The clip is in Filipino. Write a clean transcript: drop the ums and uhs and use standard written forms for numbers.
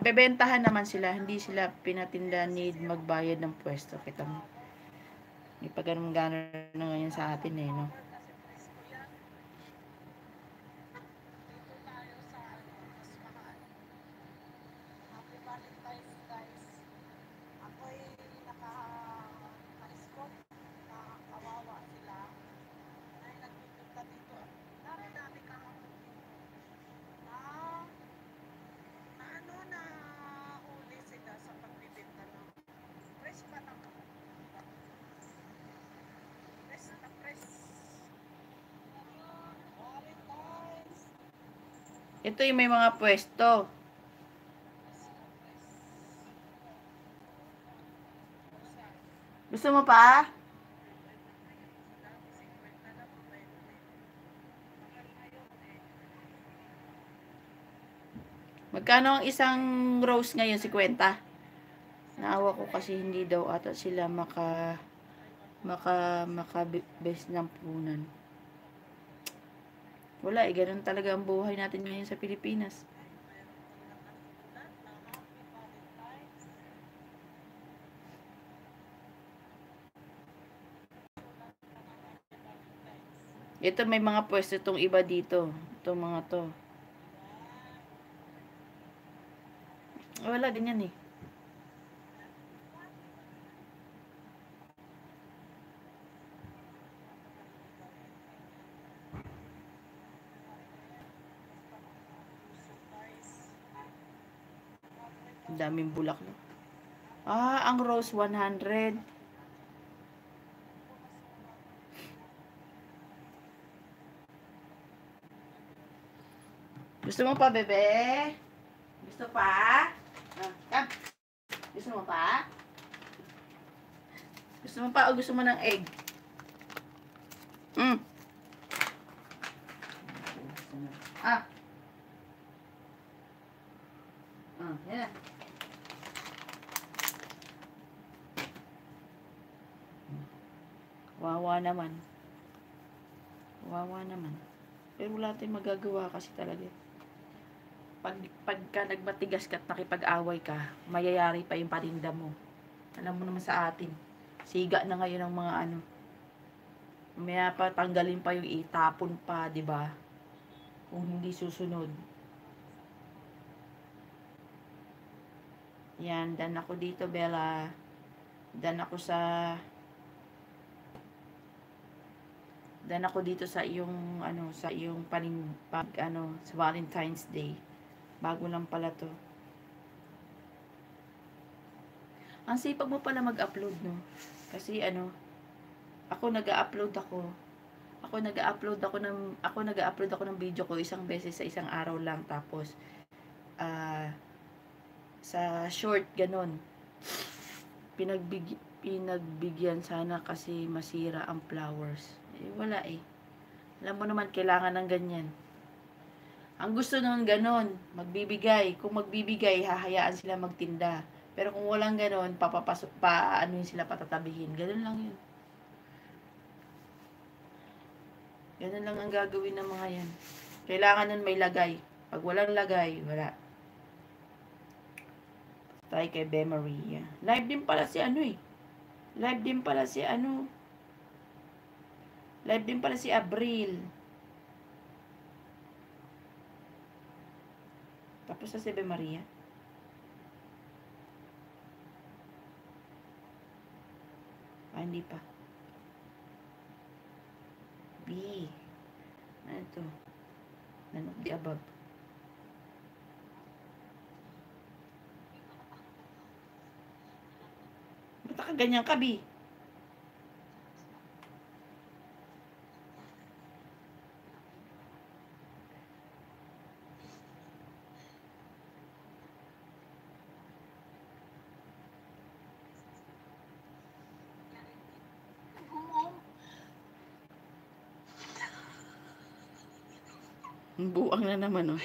Nabebentahan naman sila, hindi sila pinatinda need magbayad ng pwesto. Kita mo. Hindi pa ganun gano'n na ngayon sa atin eh, no? Ito yung may mga pwesto. Gusto mo pa? Magkano ang isang rose ngayon? 50? Naawa ko kasi hindi daw ata sila maka-best ng punan. Wala eh, ganun talaga ang buhay natin ngayon sa Pilipinas. Ito may mga pwesto itong iba dito. Itong mga to. Wala, ganyan eh. Daming bulaklak. Ang rose 100. Gusto mo pa, bebe? Gusto pa? Come. Gusto mo pa? Gusto mo pa o gusto mo ng egg? Yan. Wawa naman. Wawa naman. Pero wala tayong magagawa kasi talaga. Pagka nagmatigas ka at nakipag-away ka, mayayari pa yung parinda mo. Alam mo naman sa atin. Siga na ngayon ang mga ano. May pa tanggalin pa yung itapon pa, 'di ba? Kung hindi susunod. Yan, dan ako dito, Bella. Dan ako dito sa iyong sa iyong sa Valentine's Day. Bago lang pala 'to. Ang sipag mo pala mag-upload, no? Kasi ako nag-upload ako ng video ko isang beses sa isang araw lang, tapos sa short ganon. Pinagbigyan sana kasi masira ang flowers. Wala eh. Alam mo naman, kailangan ng ganyan. Ang gusto nun ganon, magbibigay. Kung magbibigay, hahayaan sila magtinda. Pero kung walang ganon, yun sila, patatabihin. Ganon lang yun. Ganon lang ang gagawin ng mga yan. Kailangan nun may lagay. Pag walang lagay, wala. Tayo kay Be Maria. Live din pala si Live din pala si Abril. Tapos na si Be Maria. Hindi pa. B. Ano to? None of the above. Ba't ka ganyan ka, B? Buang na naman, oh.